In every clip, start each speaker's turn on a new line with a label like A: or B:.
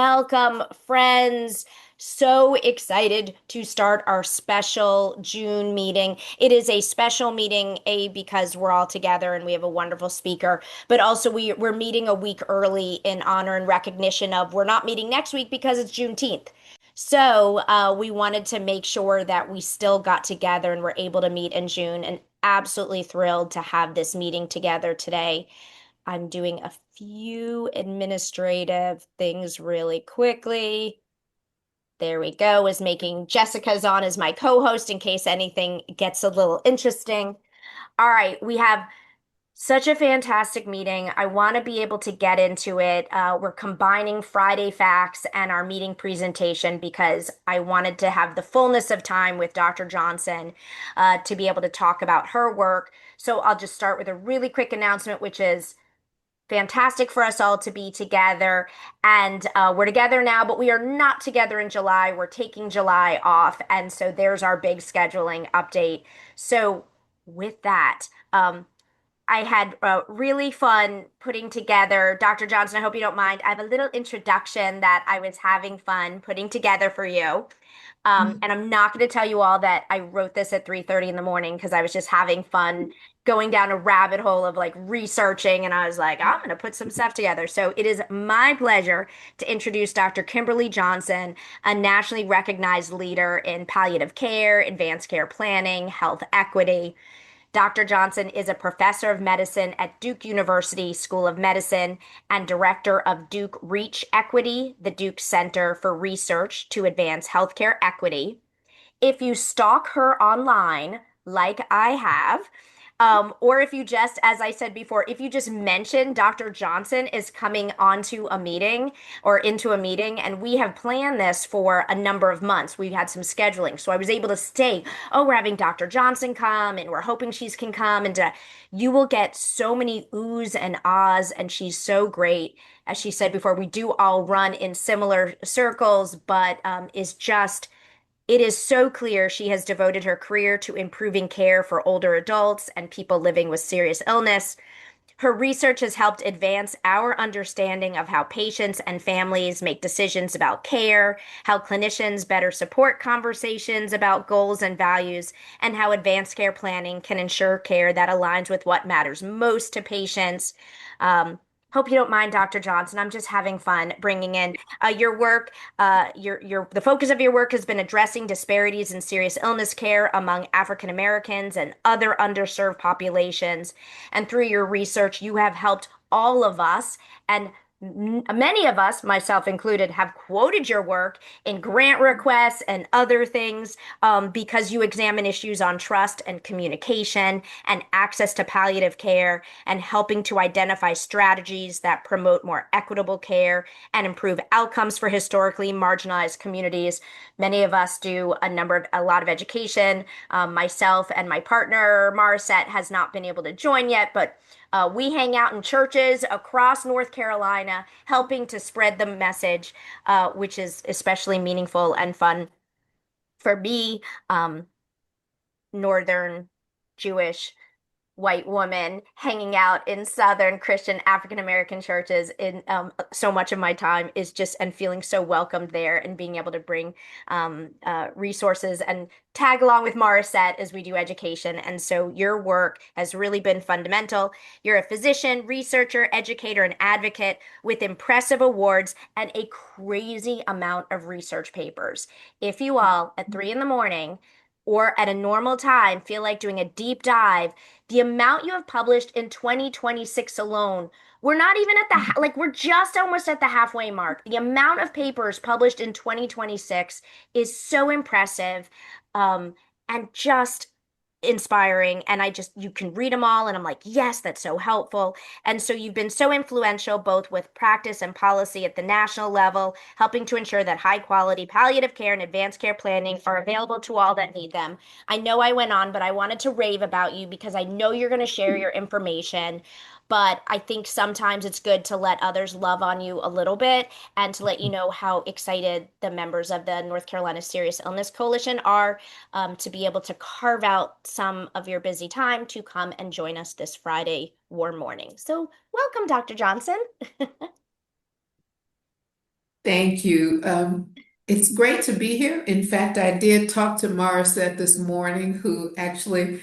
A: Welcome, friends. So excited to start our special June meeting. It is a special meeting, because we're all together and we have a wonderful speaker, but also we're meeting a week early in honor and recognition of we're not meeting next week because it's Juneteenth. So we wanted to make sure that we still got together and were able to meet in June, and absolutely thrilled to have this meeting together today. I'm doing a few administrative things really quickly. There we go, is making Jessica's on as my co-host in case anything gets a little interesting. All right, we have such a fantastic meeting. I want to be able to get into it. We're combining Friday facts and our meeting presentation because I wanted to have the fullness of time with Dr. Johnson to be able to talk about her work. So I'll just start with a really quick announcement, which is fantastic for us all to be together. And we're together now, but we are not together in July. We're taking July off. And so there's our big scheduling update. So with that, I had really fun putting together. Dr. Johnson, I hope you don't mind. I have a little introduction that I was having fun putting together for you. And I'm not going to tell you all that I wrote this at 3:30 in the morning because I was just having fun going down a rabbit hole of like researching. And I was like, I'm going to put some stuff together. So it is my pleasure to introduce Dr. Kimberly Johnson, a nationally recognized leader in palliative care, advanced care planning, health equity. Dr. Johnson is a professor of medicine at Duke University School of Medicine and director of Duke Reach Equity, the Duke Center for Research to Advance Healthcare Equity. If you stalk her online, like I have, or if you just, as I said before, if you just mention Dr. Johnson is coming onto a meeting or into a meeting, and we have planned this for a number of months. We've had some scheduling. So I was able to say, oh, we're having Dr. Johnson come and we're hoping she's can come. And you will get so many oohs and ahs, and she's so great. As she said before, we do all run in similar circles, but is just it is so clear she has devoted her career to improving care for older adults and people living with serious illness. Her research has helped advance our understanding of how patients and families make decisions about care, how clinicians better support conversations about goals and values, and how advanced care planning can ensure care that aligns with what matters most to patients. Um, Hope you don't mind, Dr. Johnson. I'm just having fun bringing in your work. The focus of your work has been addressing disparities in serious illness care among African Americans and other underserved populations. And through your research, you have helped all of us, and many of us, myself included, have quoted your work in grant requests and other things because you examine issues on trust and communication and access to palliative care and helping to identify strategies that promote more equitable care and improve outcomes for historically marginalized communities. Many of us do a lot of education. Myself and my partner, Marisette, has not been able to join yet, but we hang out in churches across North Carolina, helping to spread the message, which is especially meaningful and fun for me, Northern Jewish white woman hanging out in Southern Christian African American churches in so much of my time is just and feeling so welcomed there and being able to bring resources and tag along with Marisette as we do education. And so your work has really been fundamental. You're a physician, researcher, educator, and advocate with impressive awards and a crazy amount of research papers. If you all at 3 in the morning or at a normal time feel like doing a deep dive, the amount you have published in 2026 alone, we're not even at like we're just almost at the halfway mark. The amount of papers published in 2026 is so impressive, um, and just inspiring. And you can read them all, and I'm like, yes, that's so helpful. And so you've been so influential both with practice and policy at the national level, helping to ensure that high quality palliative care and advanced care planning are available to all that need them. I know I went on, but I wanted to rave about you because I know you're going to share your information. But I think sometimes it's good to let others love on you a little bit and to let you know how excited the members of the North Carolina Serious Illness Coalition are, to be able to carve out some of your busy time to come and join us this Friday warm morning. So welcome, Dr. Johnson.
B: Thank you. It's great to be here. In fact, I did talk to Morissette this morning, who actually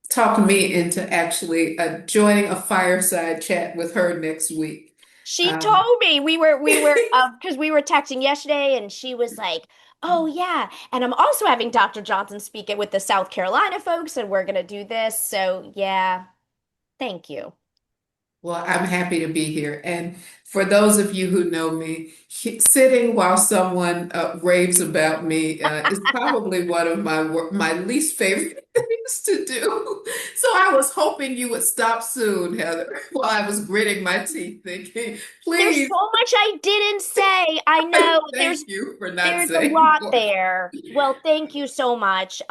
B: talked me into actually joining a fireside chat with her next week.
A: She
B: Um,
A: told me we were because we were texting yesterday and she was like, "Oh yeah, and I'm also having Dr. Johnson speak it with the South Carolina folks and we're gonna do this." So, yeah, thank you.
B: Well, I'm happy to be here. And for those of you who know me, sitting while someone raves about me is probably one of my least favorite things to do. So I was hoping you would stop soon, Heather, while I was gritting my teeth, thinking,
A: There's
B: please,
A: so much I didn't say. I know
B: thank you for not
A: there's a
B: saying
A: lot
B: more.
A: there. Well, thank you so much.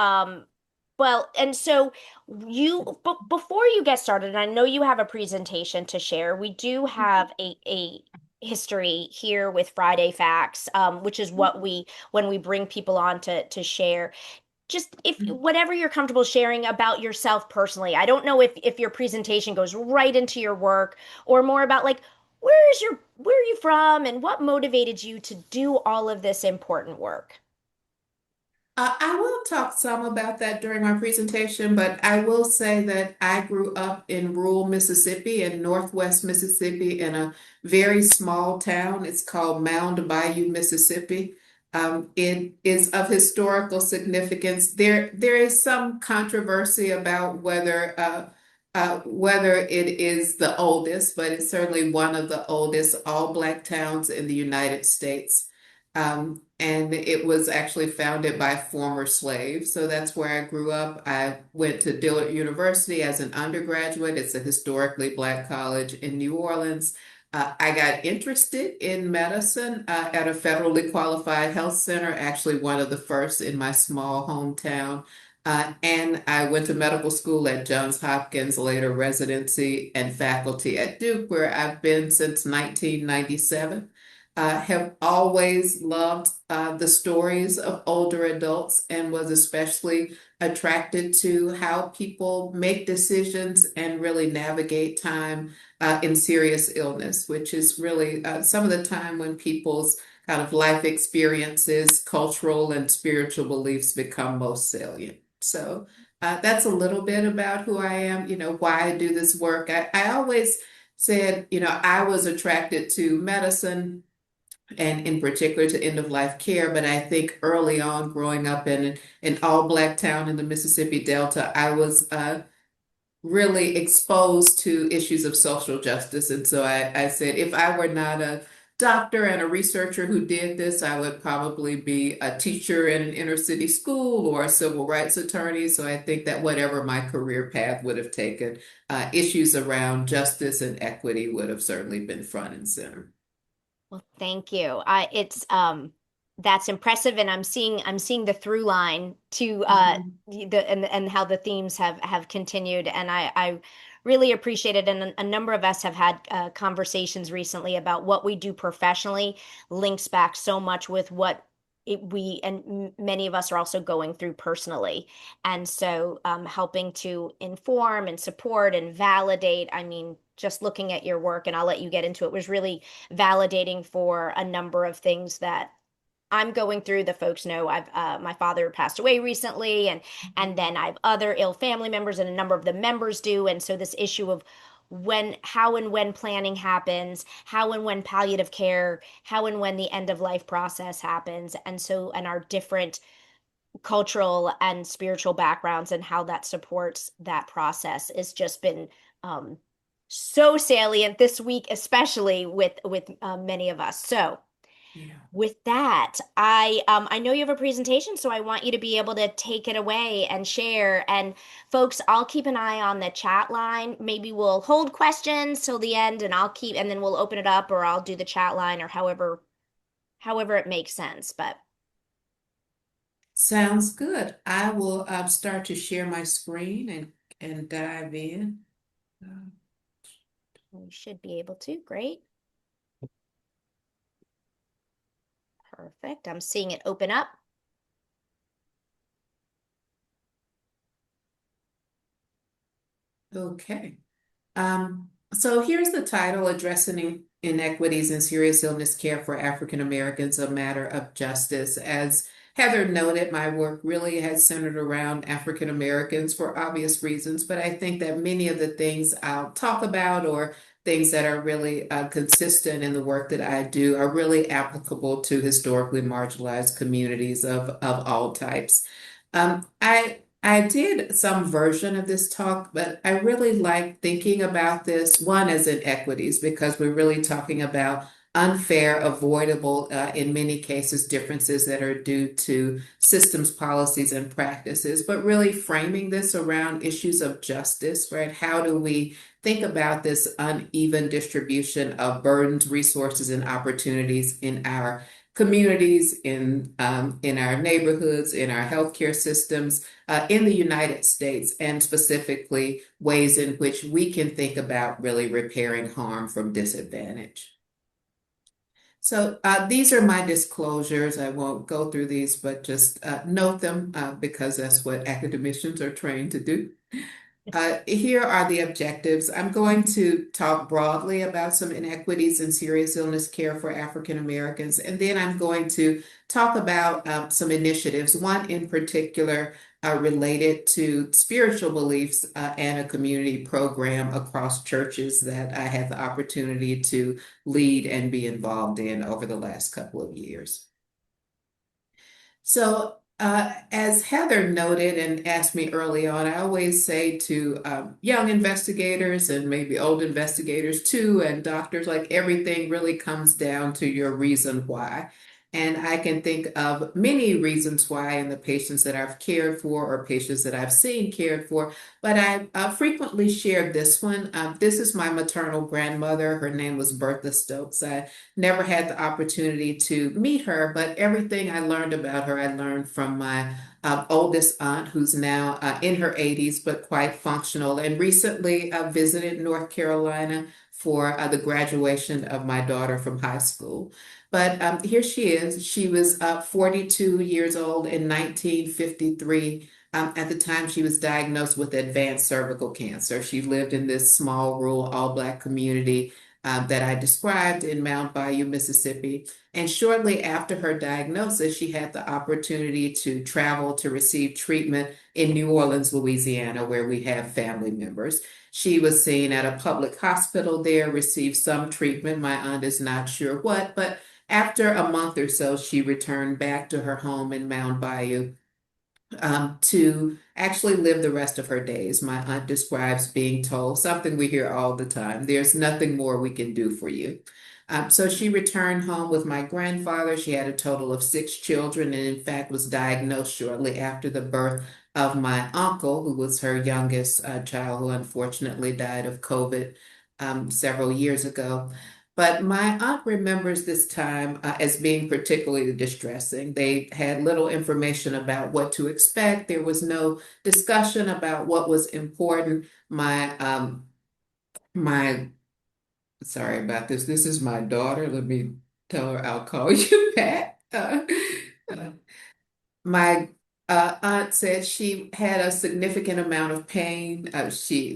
A: Well, and so before you get started, and I know you have a presentation to share. We do have a history here with Friday Facts, which is what we when we bring people on to share. Just if whatever you're comfortable sharing about yourself personally. I don't know if your presentation goes right into your work or more about like where are you from and what motivated you to do all of this important work.
B: I will talk some about that during my presentation, but I will say that I grew up in rural Mississippi, in Northwest Mississippi, in a very small town. It's called Mound Bayou, Mississippi. It is of historical significance. There is some controversy about whether it is the oldest, but it's certainly one of the oldest all-Black towns in the United States. And it was actually founded by former slaves. So that's where I grew up. I went to Dillard University as an undergraduate. It's a historically Black college in New Orleans. I got interested in medicine at a federally qualified health center, actually one of the first in my small hometown. And I went to medical school at Johns Hopkins, later residency and faculty at Duke, where I've been since 1997. Have always loved the stories of older adults and was especially attracted to how people make decisions and really navigate time in serious illness, which is really some of the time when people's kind of life experiences, cultural and spiritual beliefs become most salient. So that's a little bit about who I am, why I do this work. I always said, I was attracted to medicine and in particular to end of life care. But I think early on, growing up in an all Black town in the Mississippi Delta, I was really exposed to issues of social justice. And so I said, if I were not a doctor and a researcher who did this, I would probably be a teacher in an inner city school or a civil rights attorney. So I think that whatever my career path would have taken, issues around justice and equity would have certainly been front and center.
A: Well, thank you. It's that's impressive, and I'm seeing the through line to
B: Mhm.
A: and how the themes have continued, and I really appreciate it. And a number of us have had conversations recently about what we do professionally links back so much with what we and many of us are also going through personally, and so helping to inform and support and validate. I mean, just looking at your work, and I'll let you get into it, was really validating for a number of things that I'm going through. The folks know I've my father passed away recently, and then I have other ill family members, and a number of the members do. And so this issue of how and when planning happens, how and when palliative care, how and when the end of life process happens, and our different cultural and spiritual backgrounds and how that supports that process has just been um, so salient this week, especially with many of us. So
B: Yeah.
A: with that, I know you have a presentation, so I want you to be able to take it away and share. And folks, I'll keep an eye on the chat line. Maybe we'll hold questions till the end, and and then we'll open it up, or I'll do the chat line, or however it makes sense. But
B: Sounds good. I will start to share my screen and dive in. Uh,
A: we should be able to. Great. Perfect. I'm seeing it open up.
B: Okay. So here's the title, inequities in serious illness care for African Americans a matter of justice. As Heather noted, my work really has centered around African Americans for obvious reasons, but I think that many of the things I'll talk about or things that are really consistent in the work that I do are really applicable to historically marginalized communities of all types. I did some version of this talk, but I really like thinking about this one as inequities because we're really talking about unfair, avoidable, in many cases, differences that are due to systems, policies, and practices, but really framing this around issues of justice, right? How do we think about this uneven distribution of burdens, resources, and opportunities in our communities, in our neighborhoods, in our healthcare systems, in the United States, and specifically ways in which we can think about really repairing harm from disadvantage. So these are my disclosures. I won't go through these, but just note them because that's what academicians are trained to do. Here are the objectives. I'm going to talk broadly about some inequities in serious illness care for African Americans, and then I'm going to talk about some initiatives, one in particular related to spiritual beliefs and a community program across churches that I had the opportunity to lead and be involved in over the last couple of years. So, as Heather noted and asked me early on, I always say to young investigators and maybe old investigators too, and doctors, like everything really comes down to your reason why. And I can think of many reasons why in the patients that I've cared for or patients that I've seen cared for, but I frequently shared this one. This is my maternal grandmother. Her name was Bertha Stokes. I never had the opportunity to meet her, but everything I learned about her, I learned from my oldest aunt, who's now in her 80s, but quite functional, and recently visited North Carolina for the graduation of my daughter from high school. But here she is. She was 42 years old in 1953. At the time, she was diagnosed with advanced cervical cancer. She lived in this small, rural, all-Black community that I described in Mount Bayou, Mississippi. And shortly after her diagnosis, she had the opportunity to travel to receive treatment in New Orleans, Louisiana, where we have family members. She was seen at a public hospital there, received some treatment. My aunt is not sure what, but after a month or so, she returned back to her home in Mount Bayou to actually live the rest of her days. My aunt describes being told something we hear all the time: there's nothing more we can do for you. So she returned home with my grandfather. She had a total of six children and, in fact, was diagnosed shortly after the birth of my uncle, who was her youngest child, who unfortunately died of COVID several years ago. But my aunt remembers this time as being particularly distressing. They had little information about what to expect. There was no discussion about what was important. My sorry about this. This is my daughter. Let me tell her I'll call you back. My aunt said she had a significant amount of pain.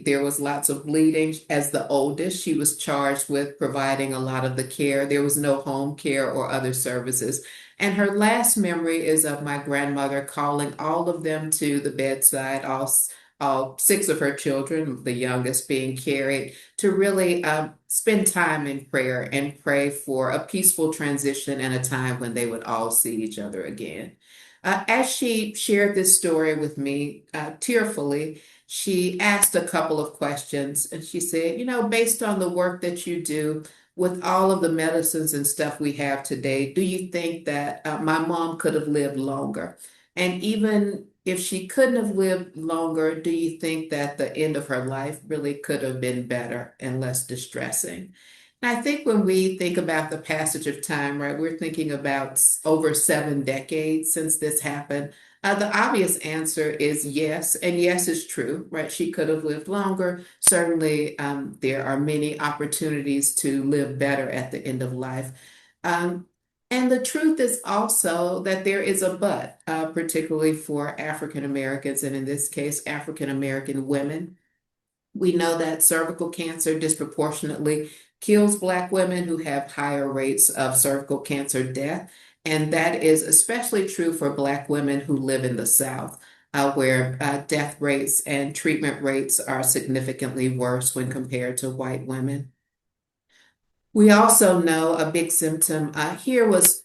B: There was lots of bleeding. As the oldest, she was charged with providing a lot of the care. There was no home care or other services. And her last memory is of my grandmother calling all of them to the bedside, all six of her children, the youngest being carried, to really spend time in prayer and pray for a peaceful transition and a time when they would all see each other again. As she shared this story with me, tearfully, she asked a couple of questions and she said, based on the work that you do with all of the medicines and stuff we have today, do you think that my mom could have lived longer? And even if she couldn't have lived longer, do you think that the end of her life really could have been better and less distressing? And I think when we think about the passage of time, right, we're thinking about over 7 decades since this happened. The obvious answer is yes, and yes is true, right? She could have lived longer. Certainly, there are many opportunities to live better at the end of life. Um, and the truth is also that there is a but, particularly for African Americans, and in this case, African American women. We know that cervical cancer disproportionately kills Black women who have higher rates of cervical cancer death. And that is especially true for Black women who live in the South, where death rates and treatment rates are significantly worse when compared to white women. We also know a big symptom here was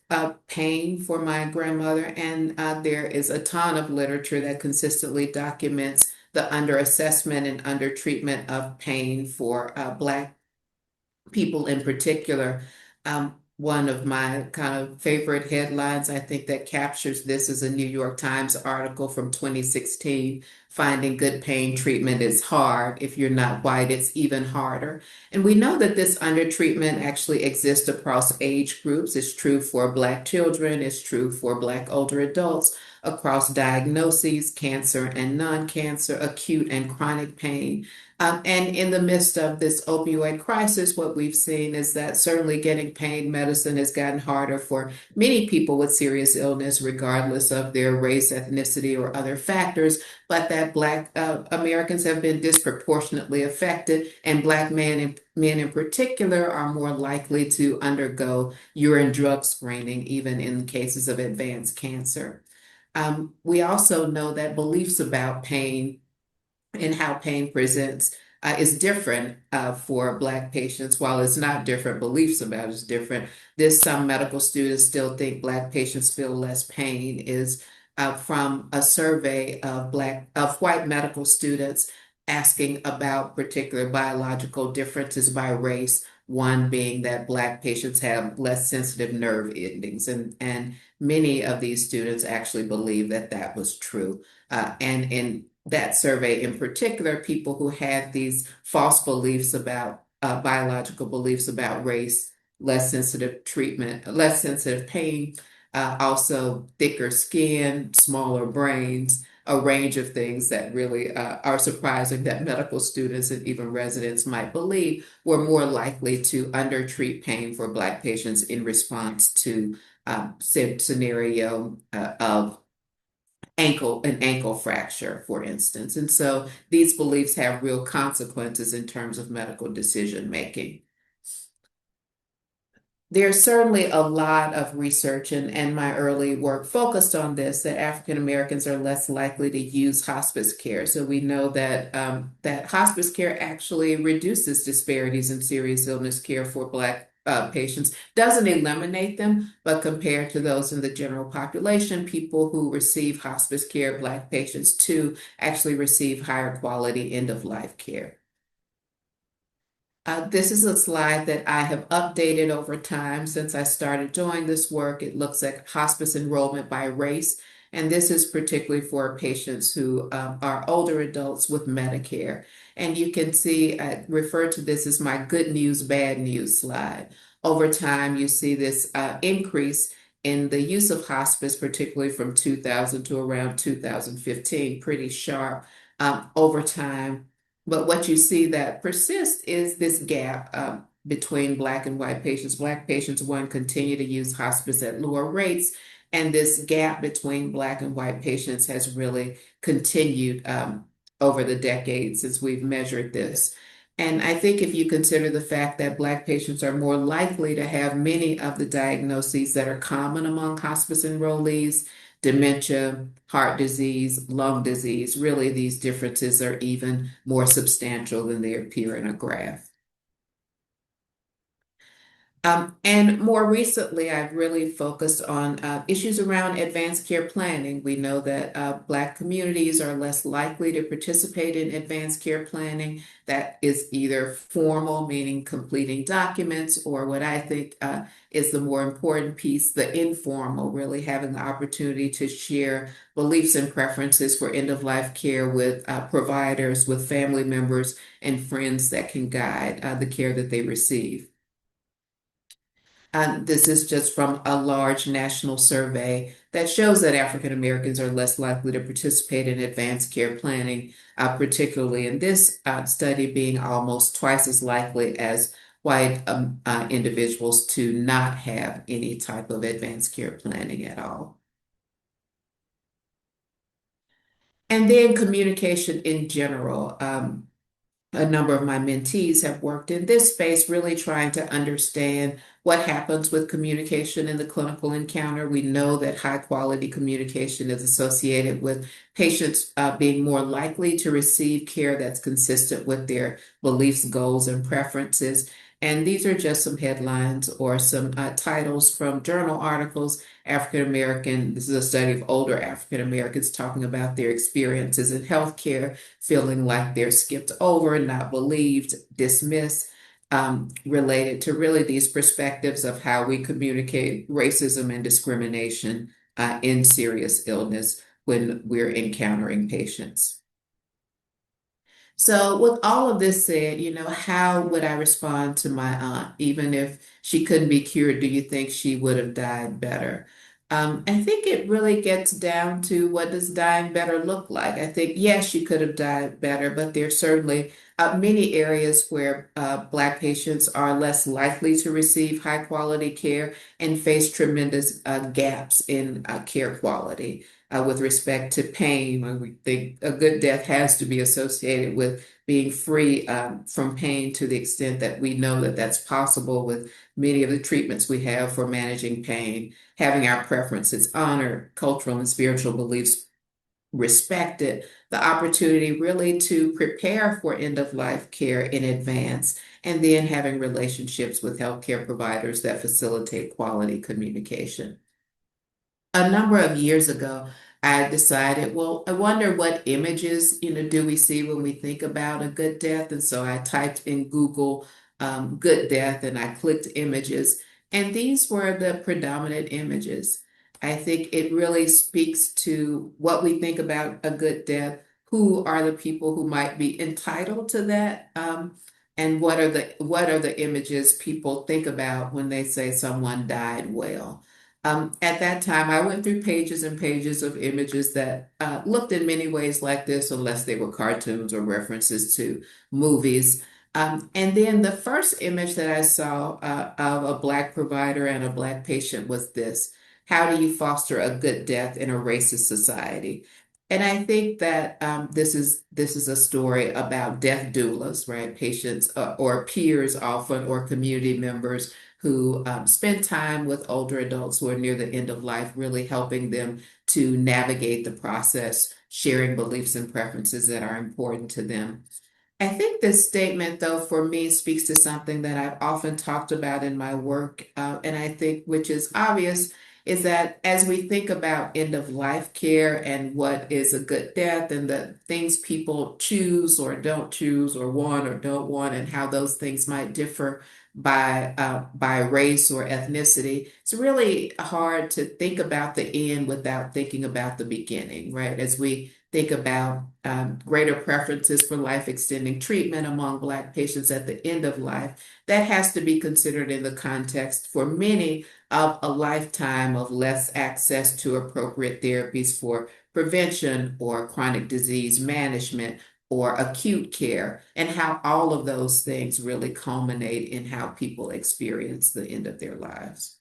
B: pain for my grandmother, and there is a ton of literature that consistently documents the underassessment and undertreatment of pain for Black people in particular. One of my kind of favorite headlines, I think, that captures this is a New York Times article from 2016. Finding good pain treatment is hard. If you're not white, it's even harder. And we know that this undertreatment actually exists across age groups. It's true for Black children, it's true for Black older adults, across diagnoses, cancer and non-cancer, acute and chronic pain. And in the midst of this opioid crisis, what we've seen is that certainly getting pain medicine has gotten harder for many people with serious illness, regardless of their race, ethnicity, or other factors, but that Black Americans have been disproportionately affected, and Black men in particular are more likely to undergo urine drug screening, even in cases of advanced cancer. We also know that beliefs about pain and how pain presents is different for Black patients. While it's not different, beliefs about it is different. This some medical students still think Black patients feel less pain is from a survey of white medical students asking about particular biological differences by race. One being that Black patients have less sensitive nerve endings, and many of these students actually believe that that was true. And in that survey in particular, people who had these false beliefs about biological beliefs about race, less sensitive treatment, less sensitive pain, also thicker skin, smaller brains, a range of things that really are surprising that medical students and even residents might believe were more likely to undertreat pain for Black patients in response to scenario of an ankle fracture, for instance. And so these beliefs have real consequences in terms of medical decision making. There's certainly a lot of research, and my early work focused on this, that African Americans are less likely to use hospice care. So we know that that hospice care actually reduces disparities in serious illness care for Black patients. Doesn't eliminate them, but compared to those in the general population, people who receive hospice care, Black patients too, actually receive higher quality end-of-life care. This is a slide that I have updated over time since I started doing this work. It looks at hospice enrollment by race, and this is particularly for patients who are older adults with Medicare. And you can see, I refer to this as my good news, bad news slide. Over time, you see this increase in the use of hospice, particularly from 2000 to around 2015, pretty sharp over time. But what you see that persists is this gap between Black and white patients. Black patients, one, continue to use hospice at lower rates, and this gap between Black and white patients has really continued over the decades since we've measured this. And I think if you consider the fact that Black patients are more likely to have many of the diagnoses that are common among hospice enrollees, dementia, heart disease, lung disease, really these differences are even more substantial than they appear in a graph. And more recently, I've really focused on issues around advanced care planning. We know that Black communities are less likely to participate in advanced care planning. That is either formal, meaning completing documents, or what I think is the more important piece, the informal, really having the opportunity to share beliefs and preferences for end-of-life care with providers, with family members, and friends that can guide the care that they receive. This is just from a large national survey that shows that African Americans are less likely to participate in advanced care planning, particularly in this study being almost twice as likely as white individuals to not have any type of advanced care planning at all. And then communication in general. a number of my mentees have worked in this space, really trying to understand what happens with communication in the clinical encounter. We know that high quality communication is associated with patients being more likely to receive care that's consistent with their beliefs, goals, and preferences. And these are just some headlines or some titles from journal articles. African American, this is a study of older African Americans talking about their experiences in healthcare, feeling like they're skipped over, not believed, dismissed, related to really these perspectives of how we communicate racism and discrimination in serious illness when we're encountering patients. So, with all of this said, how would I respond to my aunt? Even if she couldn't be cured, do you think she would have died better? I think it really gets down to what does dying better look like? I think, yes, she could have died better, but there's certainly many areas where Black patients are less likely to receive high quality care and face tremendous gaps in care quality with respect to pain. We think a good death has to be associated with being free from pain to the extent that we know that that's possible with many of the treatments we have for managing pain, having our preferences honored, cultural and spiritual beliefs respected, the opportunity really to prepare for end of life care in advance, and then having relationships with healthcare providers that facilitate quality communication. A number of years ago, I decided, well, I wonder what images, do we see when we think about a good death? And so I typed in Google good death and I clicked images, and these were the predominant images. I think it really speaks to what we think about a good death, who are the people who might be entitled to that, and what are the images people think about when they say someone died well. At that time, I went through pages and pages of images that looked in many ways like this, unless they were cartoons or references to movies. And then the first image that I saw of a Black provider and a Black patient was this: how do you foster a good death in a racist society? And I think that this is a story about death doulas, right? Patients or peers often, or community members who spend time with older adults who are near the end of life, really helping them to navigate the process, sharing beliefs and preferences that are important to them. I think this statement, though, for me speaks to something that I've often talked about in my work, and I think which is obvious, is that as we think about end of life care and what is a good death and the things people choose or don't choose or want or don't want, and how those things might differ by race or ethnicity, it's really hard to think about the end without thinking about the beginning, right? As we think about greater preferences for life extending treatment among Black patients at the end of life, that has to be considered in the context for many of a lifetime of less access to appropriate therapies for prevention or chronic disease management or acute care, and how all of those things really culminate in how people experience the end of their lives.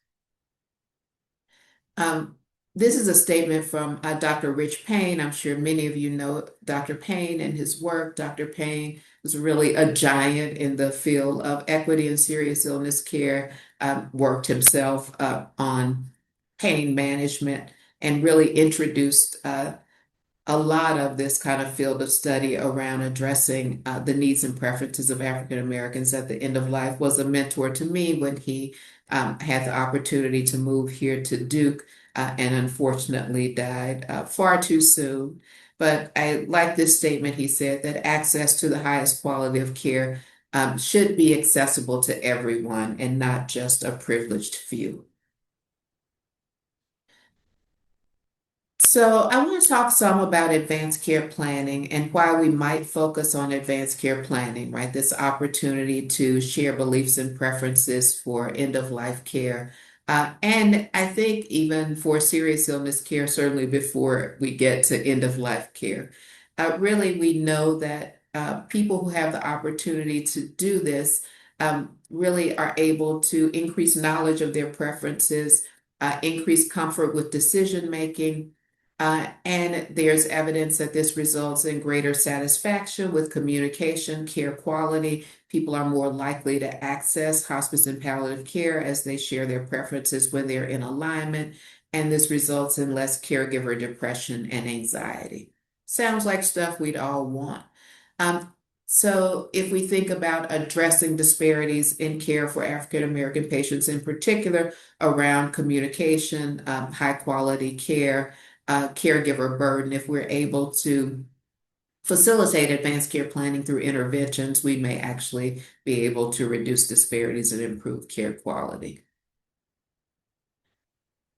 B: Um, this is a statement from Dr. Rich Payne. I'm sure many of you know Dr. Payne and his work. Dr. Payne was really a giant in the field of equity and serious illness care, worked himself on pain management, and really introduced a lot of this kind of field of study around addressing the needs and preferences of African Americans at the end of life. Was a mentor to me when he had the opportunity to move here to Duke and unfortunately died far too soon. But I like this statement. He said that access to the highest quality of care should be accessible to everyone and not just a privileged few. So, I want to talk some about advanced care planning and why we might focus on advanced care planning, right? This opportunity to share beliefs and preferences for end of life care. And I think even for serious illness care, certainly before we get to end of life care. Really, we know that people who have the opportunity to do this really are able to increase knowledge of their preferences, increase comfort with decision making, And there's evidence that this results in greater satisfaction with communication, care quality. People are more likely to access hospice and palliative care as they share their preferences when they're in alignment. And this results in less caregiver depression and anxiety. Sounds like stuff we'd all want. Um, so if we think about addressing disparities in care for African American patients in particular around communication, high quality care, caregiver burden, if we're able to facilitate advanced care planning through interventions, we may actually be able to reduce disparities and improve care quality.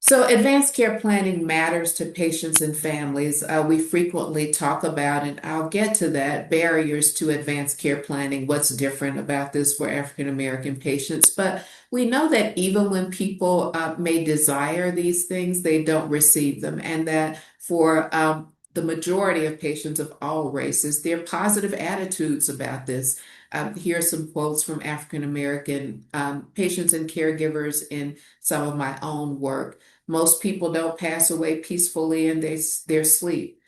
B: So, advanced care planning matters to patients and families. We frequently talk about, and I'll get to that, barriers to advanced care planning, what's different about this for African American patients. But we know that even when people may desire these things, they don't receive them, and that for the majority of patients of all races, there are positive attitudes about this. Here are some quotes from African American patients and caregivers in some of my own work. Most people don't pass away peacefully in their sleep.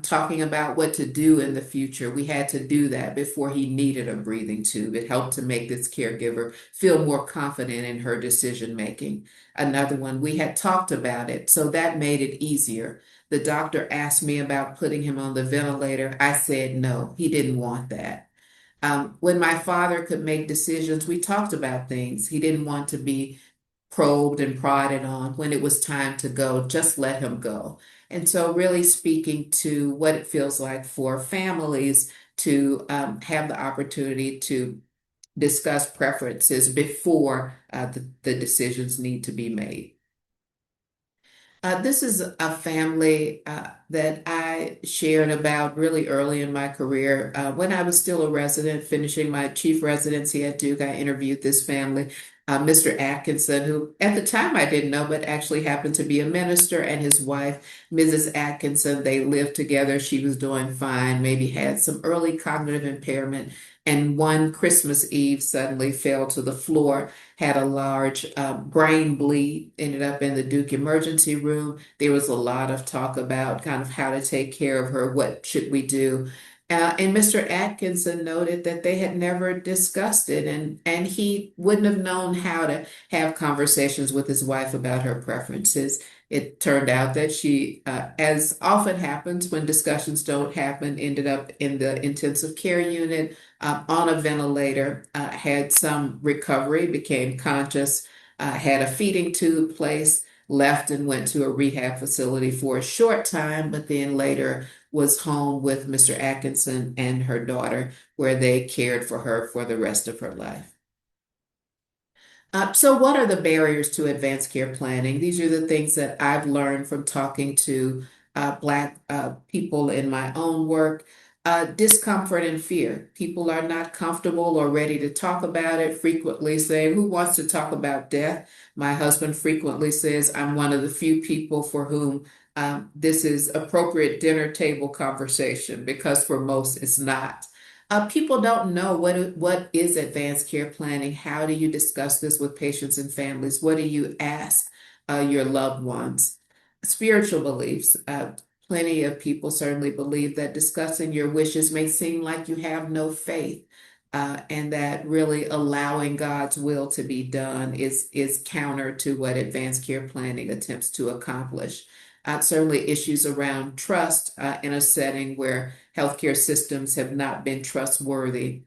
B: Talking about what to do in the future. We had to do that before he needed a breathing tube. It helped to make this caregiver feel more confident in her decision making. Another one, we had talked about it, so that made it easier. The doctor asked me about putting him on the ventilator. I said no, he didn't want that. When my father could make decisions, we talked about things. He didn't want to be probed and prodded on. When it was time to go, just let him go. And so, really speaking to what it feels like for families to have the opportunity to discuss preferences before the decisions need to be made. This is a family that I shared about really early in my career. When I was still a resident, finishing my chief residency at Duke, I interviewed this family, Mr. Atkinson, who at the time I didn't know, but actually happened to be a minister, and his wife, Mrs. Atkinson. They lived together. She was doing fine, maybe had some early cognitive impairment, and one Christmas Eve suddenly fell to the floor, had a large brain bleed, ended up in the Duke emergency room. There was a lot of talk about kind of how to take care of her, what should we do. And Mr. Atkinson noted that they had never discussed it, and he wouldn't have known how to have conversations with his wife about her preferences. It turned out that she, as often happens when discussions don't happen, ended up in the intensive care unit on a ventilator, had some recovery, became conscious, had a feeding tube placed, left and went to a rehab facility for a short time, but then later was home with Mr. Atkinson and her daughter, where they cared for her for the rest of her life. So, what are the barriers to advanced care planning? These are the things that I've learned from talking to Black people in my own work. Discomfort and fear. People are not comfortable or ready to talk about it, frequently saying, who wants to talk about death? My husband frequently says, I'm one of the few people for whom this is appropriate dinner table conversation because for most it's not. People don't know what is advanced care planning. How do you discuss this with patients and families? What do you ask your loved ones? Spiritual beliefs. Plenty of people certainly believe that discussing your wishes may seem like you have no faith, and that really allowing God's will to be done is counter to what advanced care planning attempts to accomplish. Certainly, issues around trust in a setting where healthcare systems have not been trustworthy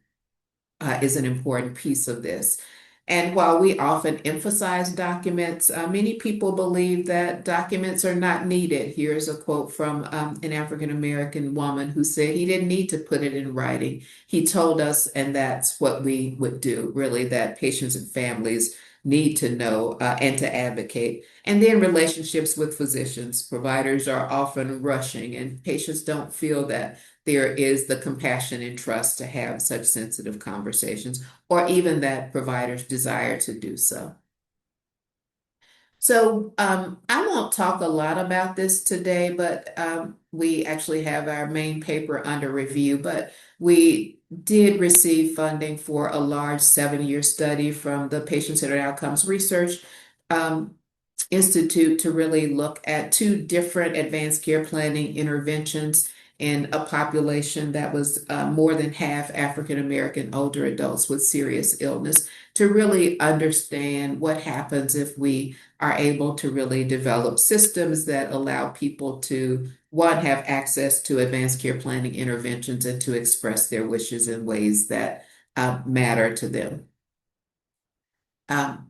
B: is an important piece of this. And while we often emphasize documents, many people believe that documents are not needed. Here's a quote from an African American woman who said he didn't need to put it in writing. He told us, and that's what we would do, really, that patients and families need to know and to advocate. And then relationships with physicians. Providers are often rushing, and patients don't feel that there is the compassion and trust to have such sensitive conversations, or even that providers desire to do so. So I won't talk a lot about this today, but we actually have our main paper under review. But we did receive funding for a large 7-year study from the Patient-Centered Outcomes Research. Um, Institute to really look at two different advanced care planning interventions in a population that was more than half African American older adults with serious illness, to really understand what happens if we are able to really develop systems that allow people to, one, have access to advanced care planning interventions and to express their wishes in ways that matter to them. Um,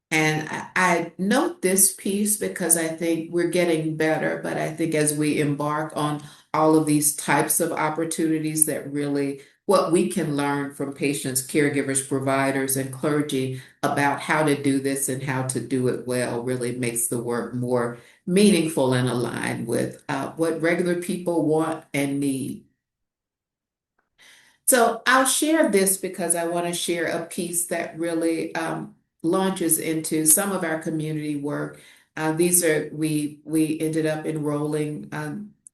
B: and I note this piece because I think we're getting better, but I think as we embark on all of these types of opportunities, that really what we can learn from patients, caregivers, providers, and clergy about how to do this and how to do it well really makes the work more meaningful and aligned with what regular people want and need. So I'll share this because I want to share a piece that really launches into some of our community work. These are we ended up enrolling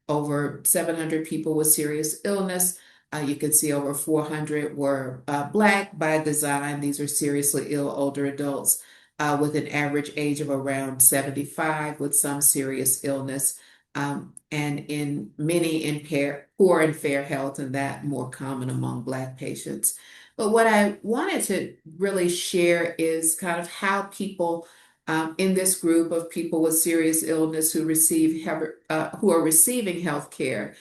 B: over 700 people with serious illness. You can see over 400 were Black by design. These are seriously ill older adults with an average age of around 75 with some serious illness and in many poor and fair health, and that more common among Black patients. But what I wanted to really share is kind of how people in this group of people with serious illness who are receiving health care,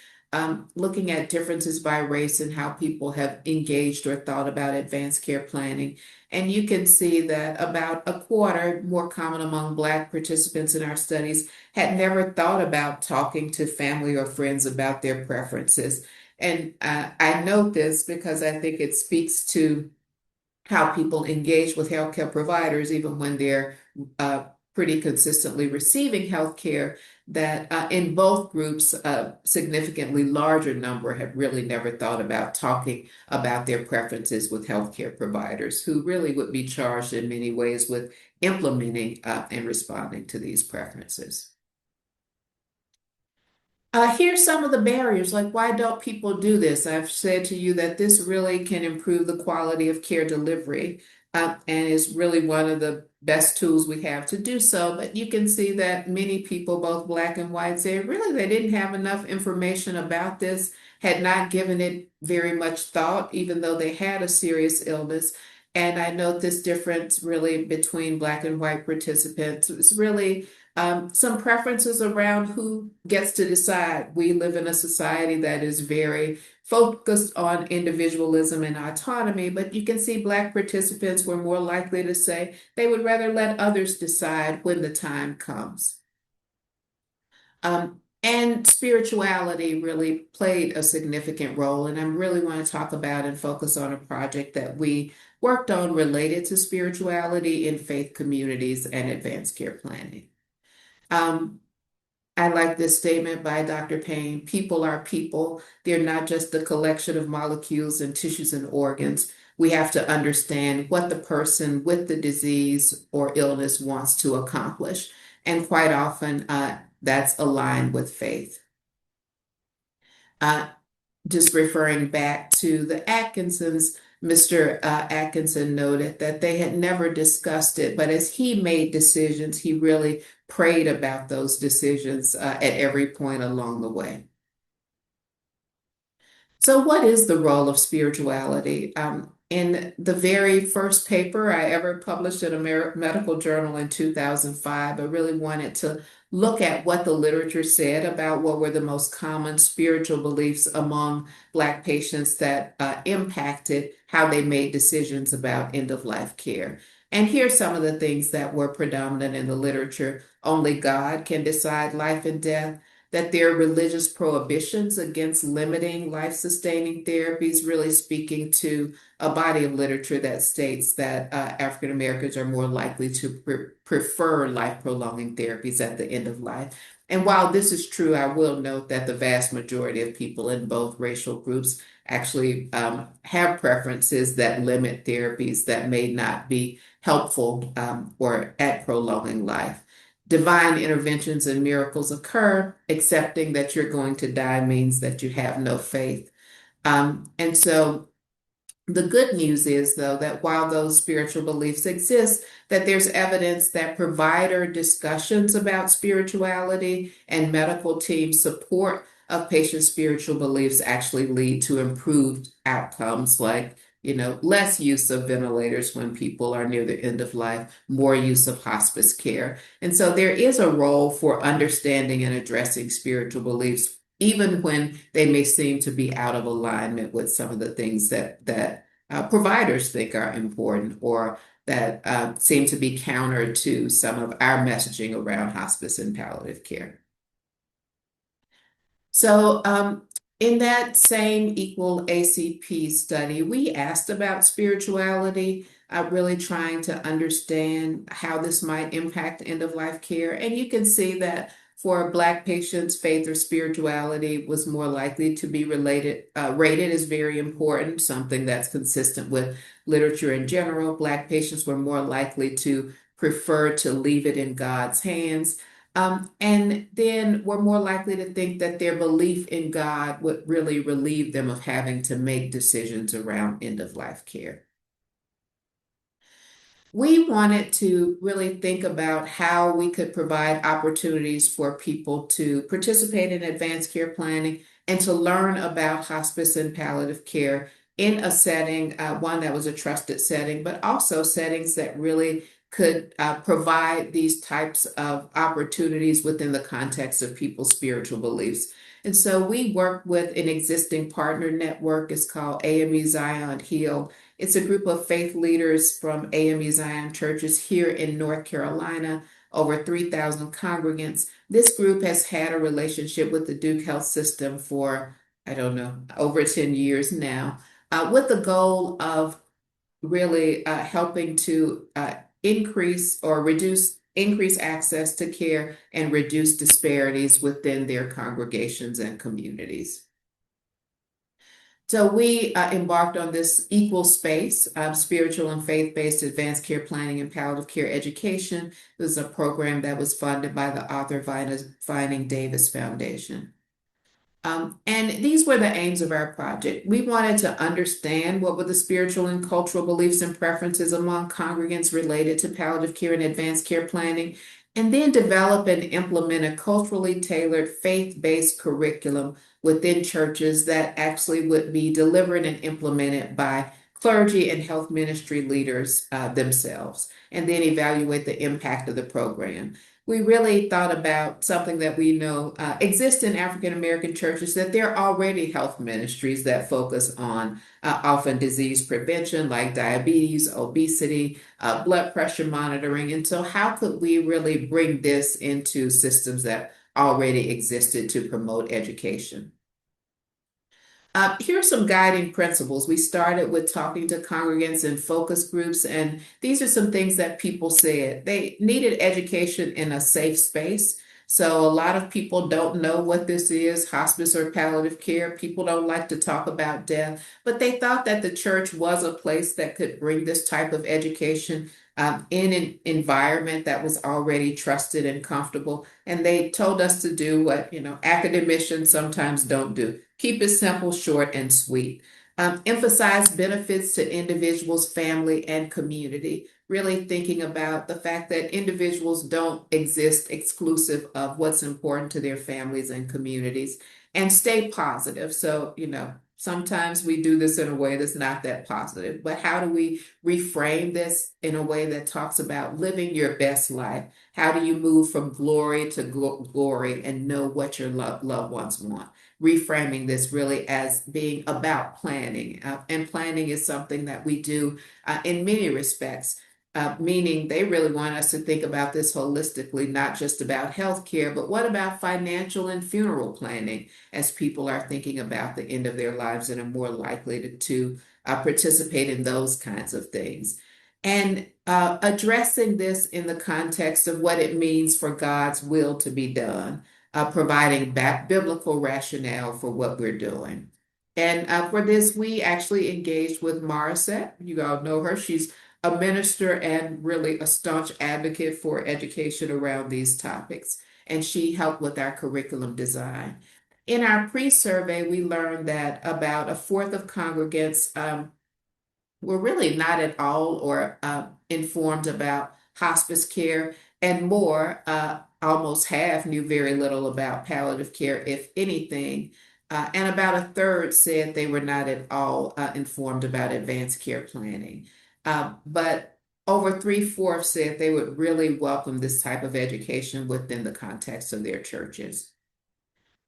B: looking at differences by race and how people have engaged or thought about advanced care planning. And you can see that about a quarter, more common among Black participants in our studies, had never thought about talking to family or friends about their preferences. And I note this because I think it speaks to how people engage with healthcare providers, even when they're pretty consistently receiving healthcare, that in both groups, a significantly larger number have really never thought about talking about their preferences with healthcare providers, who really would be charged in many ways with implementing and responding to these preferences. Here's some of the barriers, like why don't people do this? I've said to you that this really can improve the quality of care delivery, and is really one of the best tools we have to do so. But you can see that many people, both Black and white, say really they didn't have enough information about this, had not given it very much thought, even though they had a serious illness. And I note this difference really between Black and white participants. It's really some preferences around who gets to decide. We live in a society that is very focused on individualism and autonomy, but you can see Black participants were more likely to say they would rather let others decide when the time comes. And spirituality really played a significant role, and I really want to talk about and focus on a project that we worked on related to spirituality in faith communities and advanced care planning. Um, I like this statement by Dr. Payne. People are people. They're not just a collection of molecules and tissues and organs. We have to understand what the person with the disease or illness wants to accomplish. And quite often, that's aligned with faith. Uh, just referring back to the Atkinsons, Mr. Atkinson noted that they had never discussed it, but as he made decisions, he really prayed about those decisions at every point along the way. So, what is the role of spirituality? In the very first paper I ever published in a medical journal in 2005, I really wanted to look at what the literature said about what were the most common spiritual beliefs among Black patients that impacted how they made decisions about end of life care. And here's some of the things that were predominant in the literature. Only God can decide life and death, that there are religious prohibitions against limiting life-sustaining therapies, really speaking to a body of literature that states that African Americans are more likely to prefer life-prolonging therapies at the end of life. And while this is true, I will note that the vast majority of people in both racial groups actually have preferences that limit therapies that may not be helpful or at prolonging life. Divine interventions and miracles occur. Accepting that you're going to die means that you have no faith. And so The good news is, though, that while those spiritual beliefs exist, that there's evidence that provider discussions about spirituality and medical team support of patients' spiritual beliefs actually lead to improved outcomes, like, less use of ventilators when people are near the end of life, more use of hospice care. And so there is a role for understanding and addressing spiritual beliefs even when they may seem to be out of alignment with some of the things that providers think are important or that seem to be counter to some of our messaging around hospice and palliative care. So, in that same Equal ACP study, we asked about spirituality, really trying to understand how this might impact end of life care. And you can see that for Black patients, faith or spirituality was more likely to be rated as very important, something that's consistent with literature in general. Black patients were more likely to prefer to leave it in God's hands. And then we're more likely to think that their belief in God would really relieve them of having to make decisions around end of life care. We wanted to really think about how we could provide opportunities for people to participate in advanced care planning and to learn about hospice and palliative care in a setting, one that was a trusted setting, but also settings that really could provide these types of opportunities within the context of people's spiritual beliefs. And so we work with an existing partner network. It's called AME Zion Heal. It's a group of faith leaders from AME Zion churches here in North Carolina, over 3,000 congregants. This group has had a relationship with the Duke Health System for, I don't know, over 10 years now, with the goal of really helping to increase access to care and reduce disparities within their congregations and communities. So we embarked on this equal space, spiritual and faith-based advanced care planning and palliative care education. This is a program that was funded by the Arthur Vining Davis Foundation. And these were the aims of our project. We wanted to understand what were the spiritual and cultural beliefs and preferences among congregants related to palliative care and advanced care planning, and then develop and implement a culturally tailored faith-based curriculum within churches that actually would be delivered and implemented by clergy and health ministry leaders themselves, and then evaluate the impact of the program. We really thought about something that we know exists in African American churches, that there are already health ministries that focus on often disease prevention, like diabetes, obesity, blood pressure monitoring. And so, how could we really bring this into systems that already existed to promote education? Here are some guiding principles. We started with talking to congregants and focus groups, and these are some things that people said. They needed education in a safe space. So, a lot of people don't know what this is, hospice or palliative care. People don't like to talk about death, but they thought that the church was a place that could bring this type of education in an environment that was already trusted and comfortable. And they told us to do what, academicians sometimes don't do. Keep it simple, short, and sweet. Emphasize benefits to individuals, family, and community. Really thinking about the fact that individuals don't exist exclusive of what's important to their families and communities. And stay positive. So, sometimes we do this in a way that's not that positive, but how do we reframe this in a way that talks about living your best life? How do you move from glory to glory and know what your loved ones want? Reframing this really as being about planning. And planning is something that we do in many respects. Meaning they really want us to think about this holistically, not just about healthcare, but what about financial and funeral planning as people are thinking about the end of their lives and are more likely to participate in those kinds of things. And addressing this in the context of what it means for God's will to be done, providing biblical rationale for what we're doing. And for this, we actually engaged with Morissette. You all know her. She's a minister and really a staunch advocate for education around these topics. And she helped with our curriculum design. In our pre-survey, we learned that about a fourth of congregants were really not at all or informed about hospice care, and more, almost half knew very little about palliative care, if anything. And about a third said they were not at all informed about advanced care planning. But over three-fourths said they would really welcome this type of education within the context of their churches.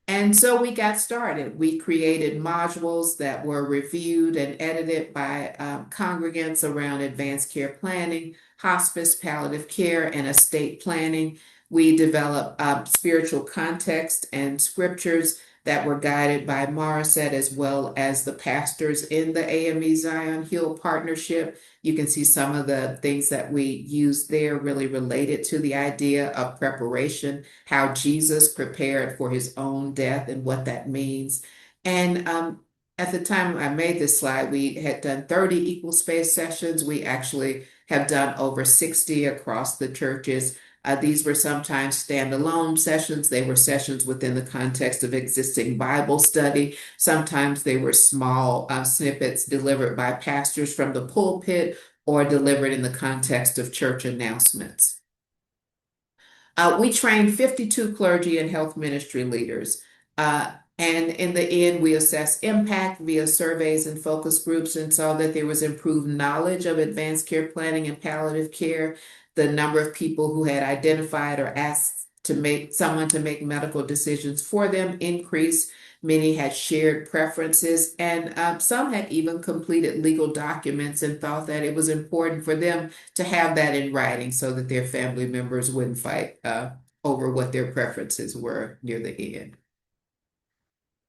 B: And so we got started. We created modules that were reviewed and edited by congregants around advanced care planning, hospice, palliative care, and estate planning. We developed spiritual context and scriptures that were guided by Morissette as well as the pastors in the AME Zion Hill Partnership. You can see some of the things that we used there really related to the idea of preparation, how Jesus prepared for his own death and what that means. And at the time I made this slide, we had done 30 equal space sessions. We actually have done over 60 across the churches. These were sometimes standalone sessions. They were sessions within the context of existing Bible study. Sometimes they were small snippets delivered by pastors from the pulpit or delivered in the context of church announcements. We trained 52 clergy and health ministry leaders. And in the end, we assessed impact via surveys and focus groups and saw that there was improved knowledge of advanced care planning and palliative care. The number of people who had identified or asked to make someone to make medical decisions for them increased. Many had shared preferences, and some had even completed legal documents and thought that it was important for them to have that in writing so that their family members wouldn't fight over what their preferences were near the end.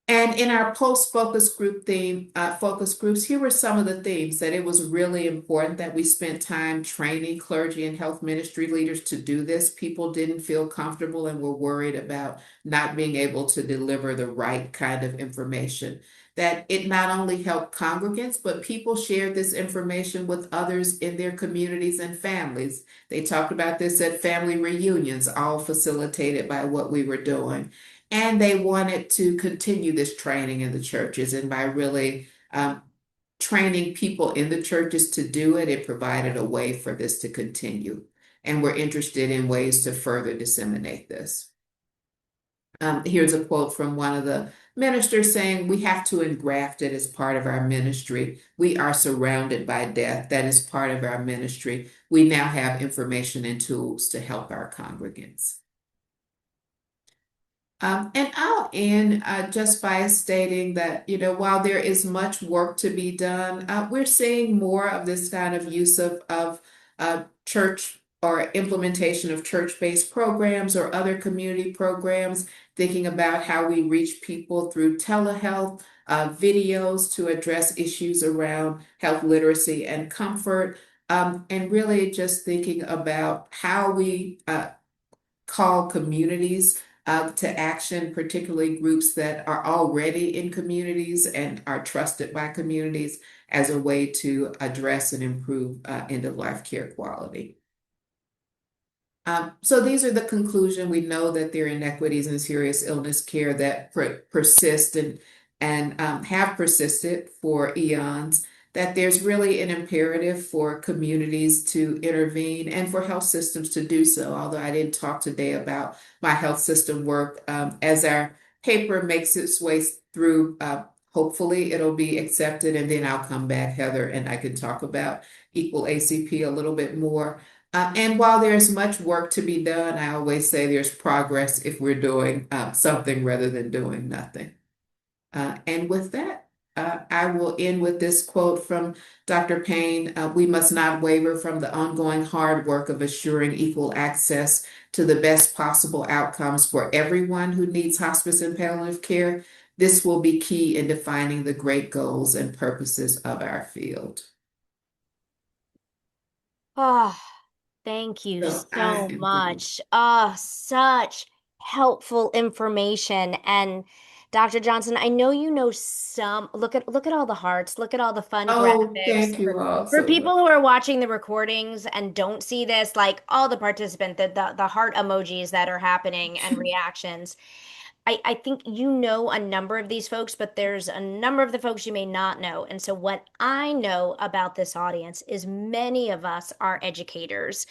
B: And in our post-focus group theme, focus groups, here were some of the themes that it was really important that we spent time training clergy and health ministry leaders to do this. People didn't feel comfortable and were worried about not being able to deliver the right kind of information. That it not only helped congregants, but people shared this information with others in their communities and families. They talked about this at family reunions, all facilitated by what we were doing. And they wanted to continue this training in the churches. And by really training people in the churches to do it, it provided a way for this to continue. And we're interested in ways to further disseminate this. Here's a quote from one of the ministers saying, "We have to engraft it as part of our ministry. We are surrounded by death. That is part of our ministry. We now have information and tools to help our congregants." And I'll end just by stating that, while there is much work to be done, we're seeing more of this kind of use of church or implementation of church-based programs or other community programs, thinking about how we reach people through telehealth, videos to address issues around health literacy and comfort, and really just thinking about how we call communities to action, particularly groups that are already in communities and are trusted by communities as a way to address and improve end-of-life care quality. So these are the conclusion. We know that there are inequities in serious illness care that persist and have persisted for eons, that there's really an imperative for communities to intervene and for health systems to do so. Although I didn't talk today about my health system work, as our paper makes its way through, hopefully it'll be accepted, and then I'll come back, Heather, and I can talk about equal ACP a little bit more. And while there's much work to be done, I always say there's progress if we're doing something rather than doing nothing. And with that, I will end with this quote from Dr. Payne. "We must not waver from the ongoing hard work of assuring equal access to the best possible outcomes for everyone who needs hospice and palliative care. This will be key in defining the great goals and purposes of our field."
A: Ah, thank you
B: So I
A: so
B: am going.
A: much. Ah, such helpful information. And Dr. Johnson, I know you know some. Look at all the hearts. Look at all the fun
B: Oh,
A: graphics.
B: thank you all
A: For
B: so much.
A: people who are watching the recordings and don't see this, like all the participants, the heart emojis that are happening and reactions. I think you know a number of these folks, but there's a number of the folks you may not know. And so, what I know about this audience is many of us are educators.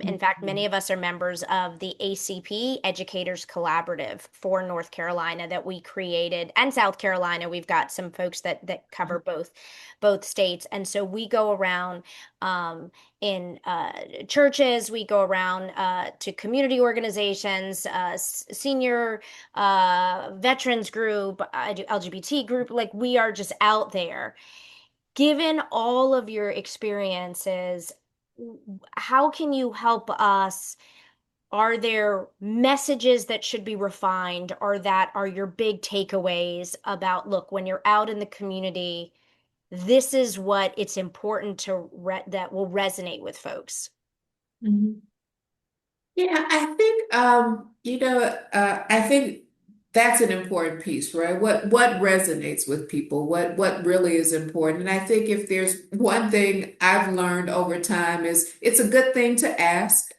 A: In fact, many of us are members of the ACP Educators Collaborative for North Carolina that we created, and South Carolina. We've got some folks that cover both states, and so we go around. In churches, we go around to community organizations, senior veterans group, I do LGBT group, like we are just out there. Given all of your experiences, how can you help us? Are there messages that should be refined or that are your big takeaways about, look, when you're out in the community, this is what it's important to that will resonate with folks?
B: Mhm. Yeah, I think I think that's an important piece, right? What resonates with people, what really is important. And I think if there's one thing I've learned over time is it's a good thing to ask.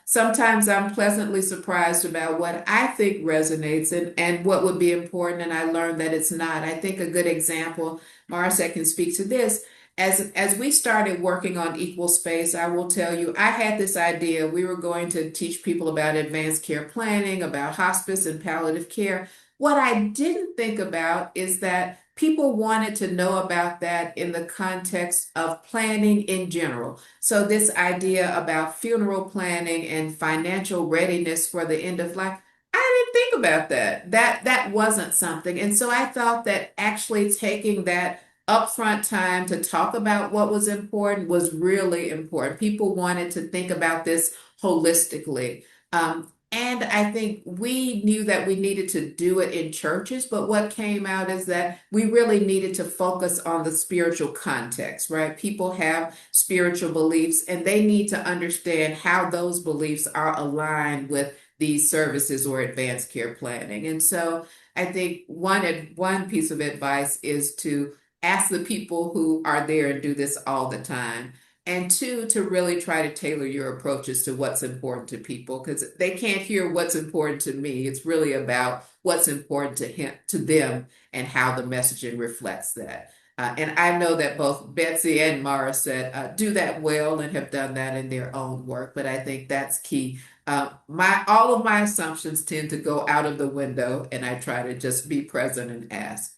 B: Sometimes I'm pleasantly surprised about what I think resonates and what would be important, and I learned that it's not. I think a good example, Marcia can speak to this. As we started working on equal space, I will tell you, I had this idea. We were going to teach people about advanced care planning, about hospice and palliative care. What I didn't think about is that people wanted to know about that in the context of planning in general. So this idea about funeral planning and financial readiness for the end of life, I didn't think about that. That wasn't something. And so I thought that actually taking that upfront time to talk about what was important was really important. People wanted to think about this holistically. And I think we knew that we needed to do it in churches, but what came out is that we really needed to focus on the spiritual context, right? People have spiritual beliefs and they need to understand how those beliefs are aligned with these services or advanced care planning. And so I think one piece of advice is to ask the people who are there and do this all the time. And two, to really try to tailor your approaches to what's important to people because they can't hear what's important to me. It's really about what's important to him, to them, and how the messaging reflects that. And I know that both Betsy and Mara said do that well and have done that in their own work. But I think that's key. My all of my assumptions tend to go out of the window, and I try to just be present and ask.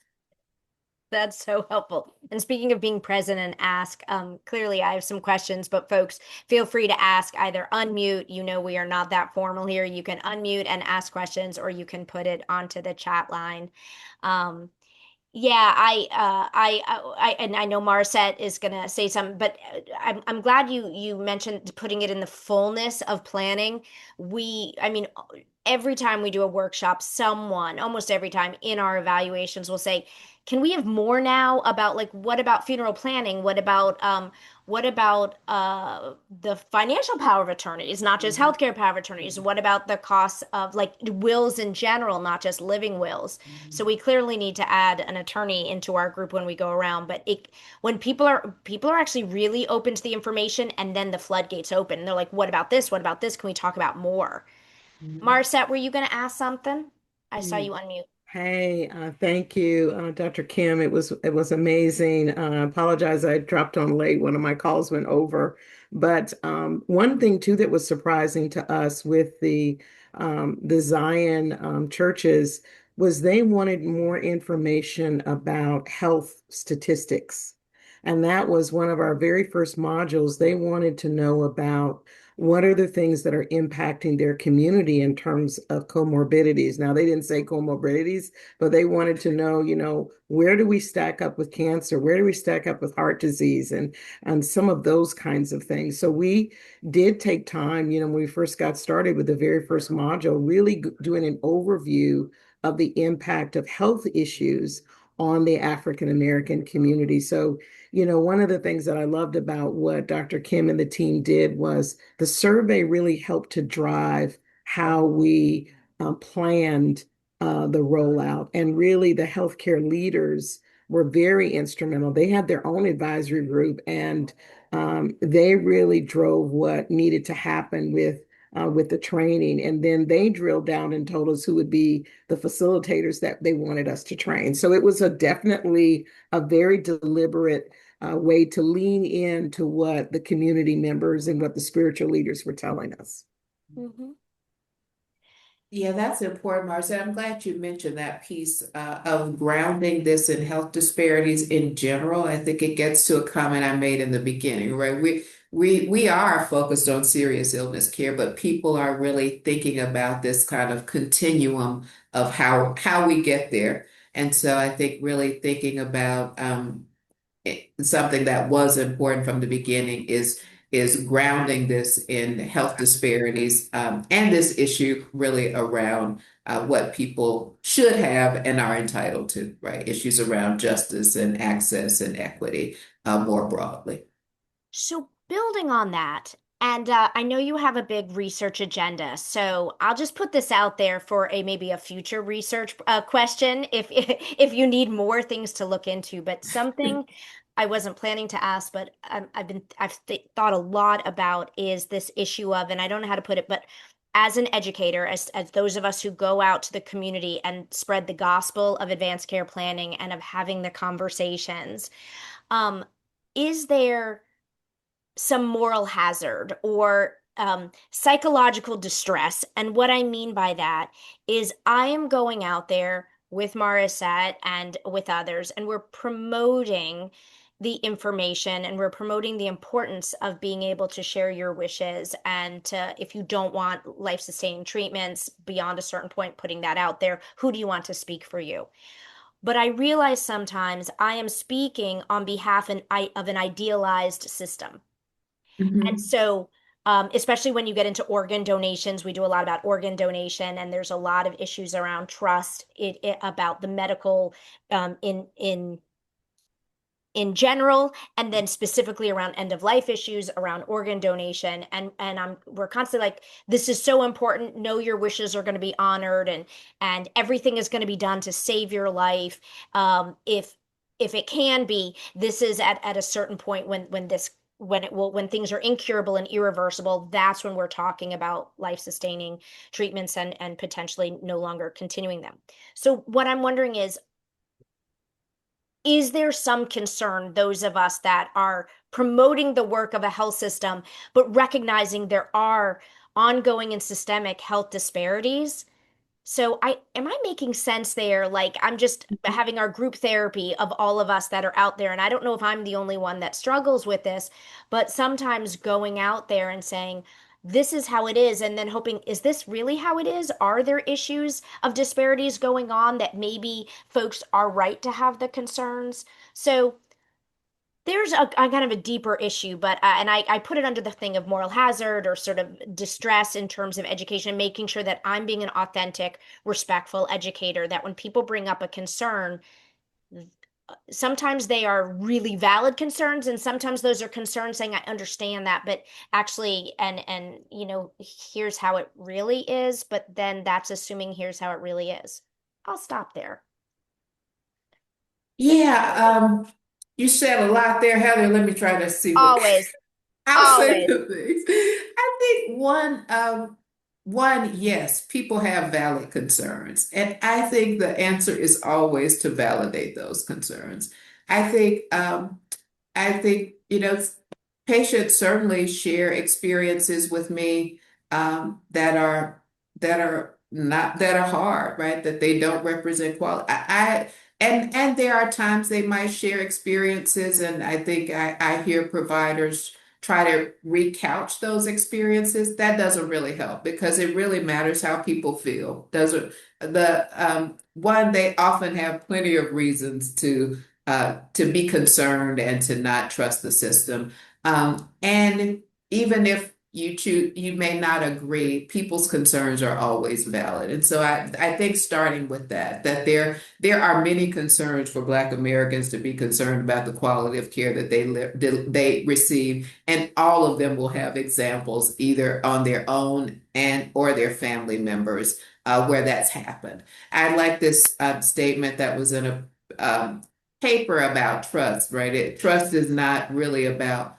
A: That's so helpful. And speaking of being present and ask, clearly I have some questions, but folks, feel free to ask, either unmute, you know, we are not that formal here. You can unmute and ask questions, or you can put it onto the chat line. Um, yeah, and I know Marset is gonna say something, but I'm glad you mentioned putting it in the fullness of planning. I mean, every time we do a workshop, someone, almost every time in our evaluations will say, "Can we have more now about, like, what about funeral planning? What about the financial power of attorneys, not just
B: Mhm.
A: healthcare power of attorneys? What about the costs of, like, wills in general, not just living wills?" So
B: Mhm.
A: we clearly need to add an attorney into our group when we go around. But when people are actually really open to the information, and then the floodgates open, and they're like, "What about this? What about this? Can we talk about more?"
B: Mhm.
A: Marset, were you going to ask something? I saw
C: Mm.
A: you unmute.
C: Hey, thank you, Dr. Kim. It was amazing. I apologize, I dropped on late. One of my calls went over. But one thing too that was surprising to us with the Zion churches was they wanted more information about health statistics. And that was one of our very first modules. They wanted to know about what are the things that are impacting their community in terms of comorbidities. Now, they didn't say comorbidities, but they wanted to know, where do we stack up with cancer? Where do we stack up with heart disease and some of those kinds of things. So we did take time, when we first got started with the very first module, really doing an overview of the impact of health issues on the African American community. So one of the things that I loved about what Dr. Kim and the team did was the survey really helped to drive how we planned the rollout. And really, the healthcare leaders were very instrumental. They had their own advisory group, and they really drove what needed to happen with with the training. And then they drilled down and told us who would be the facilitators that they wanted us to train. So it was a definitely a very deliberate way to lean into what the community members and what the spiritual leaders were telling us.
A: Mhm.
B: Yeah, that's important, Marcia. I'm glad you mentioned that piece of grounding this in health disparities in general. I think it gets to a comment I made in the beginning, right? We are focused on serious illness care, but people are really thinking about this kind of continuum of how we get there. And so I think really thinking about something that was important from the beginning is grounding this in health disparities and this issue really around what people should have and are entitled to, right? Issues around justice and access and equity more broadly.
A: So, building on that, and I know you have a big research agenda, so I'll just put this out there for a maybe a future research question if if you need more things to look into. But something I wasn't planning to ask, but I've th thought a lot about is this issue of, and I don't know how to put it, but as an educator, as those of us who go out to the community and spread the gospel of advanced care planning and of having the conversations, um, is there some moral hazard or psychological distress? And what I mean by that is I am going out there with Marisette and with others, and we're promoting the information and we're promoting the importance of being able to share your wishes and to, if you don't want life-sustaining treatments beyond a certain point, putting that out there. Who do you want to speak for you? But I realize sometimes I am speaking on behalf of an idealized system. And
B: Mhm.
A: so, especially when you get into organ donations, we do a lot about organ donation, and there's a lot of issues around trust about the medical in general, and then specifically around end of life issues around organ donation. And we're constantly like, this is so important. Know your wishes are going to be honored, and everything is going to be done to save your life. If it can be, this is at a certain point when things are incurable and irreversible, that's when we're talking about life-sustaining treatments and potentially no longer continuing them. So what I'm wondering is there some concern, those of us that are promoting the work of a health system, but recognizing there are ongoing and systemic health disparities? So am I making sense there? Like I'm just having our group therapy of all of us that are out there, and I don't know if I'm the only one that struggles with this, but sometimes going out there and saying, this is how it is, and then hoping, is this really how it is? Are there issues of disparities going on that maybe folks are right to have the concerns? So there's a kind of a deeper issue, but and I put it under the thing of moral hazard or sort of distress in terms of education, making sure that I'm being an authentic, respectful educator, that when people bring up a concern, sometimes they are really valid concerns, and sometimes those are concerns saying, I understand that, but actually, and here's how it really is, but then that's assuming here's how it really is. I'll stop there.
B: Yeah, you said a lot there, Heather. Let me try to see what
A: Always,
B: I'll say
A: always.
B: two things. I think one, yes, people have valid concerns, and I think the answer is always to validate those concerns. I think, um, I think, patients certainly share experiences with me that are not that are hard, right? That they don't represent quality. And there are times they might share experiences, and I think I hear providers try to recouch those experiences. That doesn't really help because it really matters how people feel. Doesn't the one, they often have plenty of reasons to be concerned and to not trust the system. And even if you choose, you may not agree, people's concerns are always valid. And so I think starting with that there are many concerns for Black Americans to be concerned about the quality of care that they receive, and all of them will have examples either on their own and or their family members where that's happened. I like this statement that was in a paper about trust, right? Trust is not really about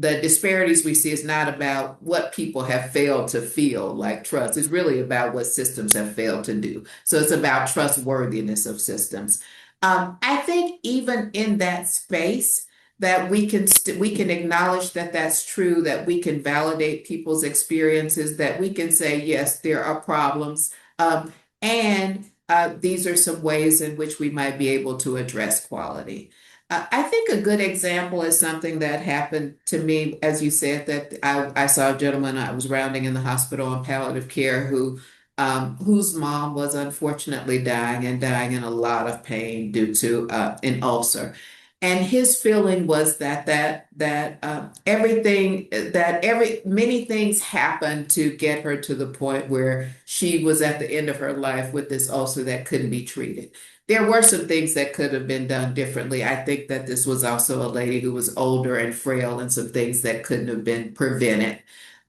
B: the disparities we see is not about what people have failed to feel like trust. It's really about what systems have failed to do. So it's about trustworthiness of systems. I think even in that space, that we can acknowledge that that's true, that we can validate people's experiences, that we can say yes, there are problems, and these are some ways in which we might be able to address quality. I think a good example is something that happened to me, as you said, that I saw a gentleman I was rounding in the hospital on palliative care whose mom was unfortunately dying and dying in a lot of pain due to an ulcer. And his feeling was that many things happened to get her to the point where she was at the end of her life with this ulcer that couldn't be treated. There were some things that could have been done differently. I think that this was also a lady who was older and frail, and some things that couldn't have been prevented.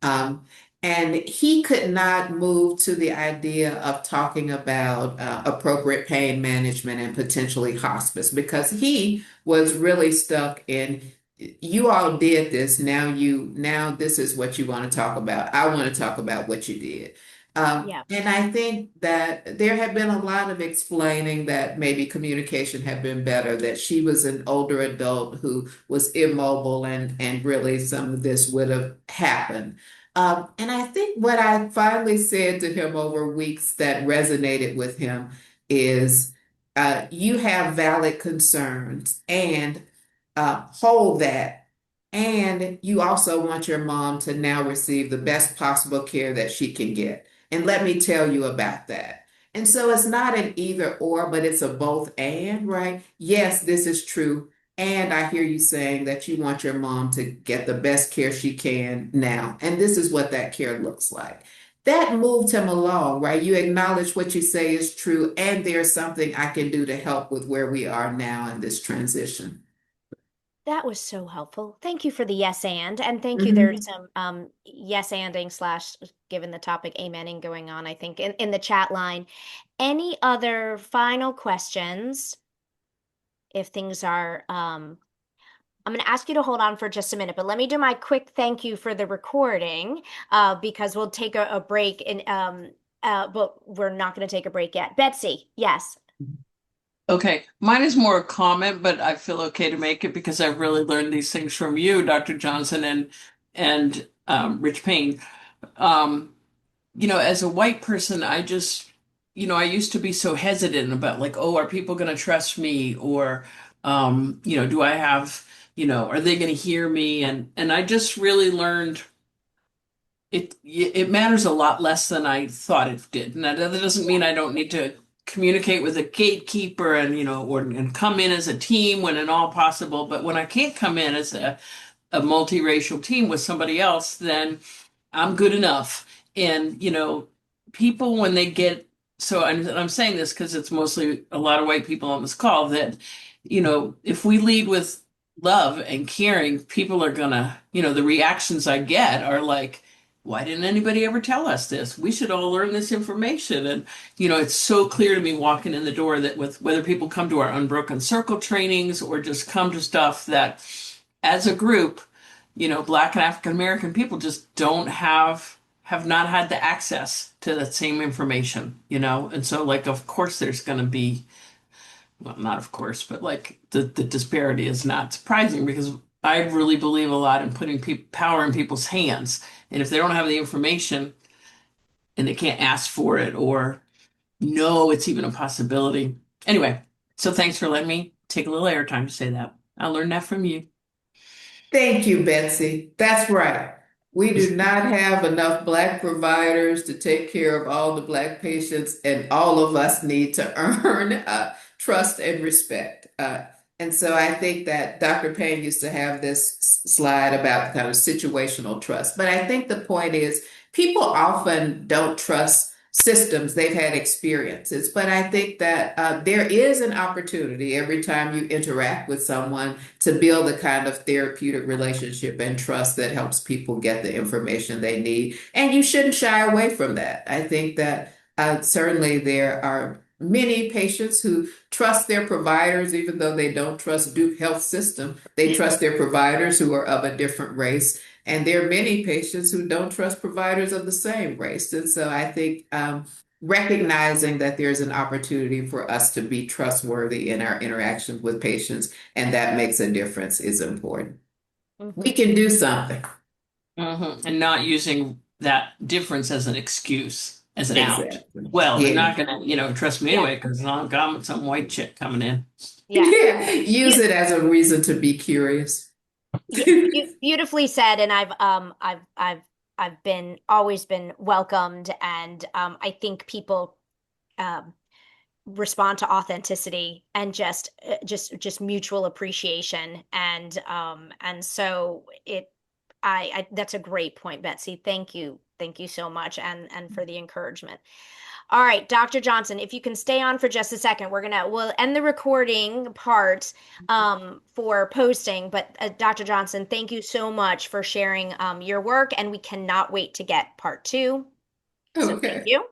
B: Um, and he could not move to the idea of talking about appropriate pain management and potentially hospice, because he was really stuck in, you all did this, now this is what you want to talk about. I want to talk about what you did.
A: Yeah.
B: And I think that there had been a lot of explaining that maybe communication had been better, that she was an older adult who was immobile, and really some of this would have happened. And I think what I finally said to him over weeks that resonated with him is, you have valid concerns, and hold that. And you also want your mom to now receive the best possible care that she can get. And let me tell you about that. And so it's not an either or, but it's a both and, right? Yes, this is true. And I hear you saying that you want your mom to get the best care she can now. And this is what that care looks like. That moved him along, right? You acknowledge what you say is true, and there's something I can do to help with where we are now in this transition.
A: That was so helpful. Thank you for the yes and thank you. There's
B: Mhm.
A: some yes anding slash given the topic amening going on, I think, in the chat line. Any other final questions? If things are I'm going to ask you to hold on for just a minute, but let me do my quick thank you for the recording, because we'll take a break and but we're not going to take a break yet. Betsy, yes.
D: Okay, mine is more a comment, but I feel okay to make it because I've really learned these things from you, Dr. Johnson, and Rich Payne. Um, as a white person, I used to be so hesitant about like, oh, are people going to trust me, or do I have, are they going to hear me? And I just really learned it matters a lot less than I thought it did. And that doesn't mean I don't need to communicate with a gatekeeper and and come in as a team when at all possible. But when I can't come in as a multiracial team with somebody else, then I'm good enough. And people when they get so I'm saying this because it's mostly a lot of white people on this call that if we lead with love and caring, people are gonna the reactions I get are like, why didn't anybody ever tell us this? We should all learn this information. And, it's so clear to me walking in the door that with whether people come to our Unbroken Circle trainings or just come to stuff that as a group, Black and African American people just don't have not had the access to that same information, And so like, of course there's going to be, well, not of course, but like the disparity is not surprising because I really believe a lot in putting power in people's hands. And if they don't have the information and they can't ask for it or know it's even a possibility. Anyway, so thanks for letting me take a little airtime to say that. I learned that from you.
B: Thank you, Betsy. That's right. We do not have enough Black providers to take care of all the Black patients, and all of us need to earn trust and respect. And so I think that Dr. Payne used to have this slide about kind of situational trust. But I think the point is people often don't trust systems. They've had experiences. But I think that there is an opportunity every time you interact with someone to build the kind of therapeutic relationship and trust that helps people get the information they need. And you shouldn't shy away from that. I think that certainly there are many patients who trust their providers, even though they don't trust Duke Health System. They trust their providers who are of a different race. And there are many patients who don't trust providers of the same race. And so I think recognizing that there's an opportunity for us to be trustworthy in our interactions with patients, and that makes a difference, is important. We can do something.
D: And not using that difference as an excuse, as an out.
B: Exactly.
D: Well, they're
B: Yeah.
D: not gonna, trust me
A: Yeah.
D: anyway because I'm got some white chick coming in.
A: Yeah.
B: Yeah. Use it as a reason to be curious.
A: Beautifully said, and I've been always been welcomed, and I think people um respond to authenticity and just mutual appreciation, and so I that's a great point, Betsy. Thank you so much, and for the encouragement. All right, Dr. Johnson, if you can stay on for just a second, we'll end the recording part for posting. But Dr. Johnson, thank you so much for sharing your work, and we cannot wait to get part two. So thank
B: Okay.
A: you.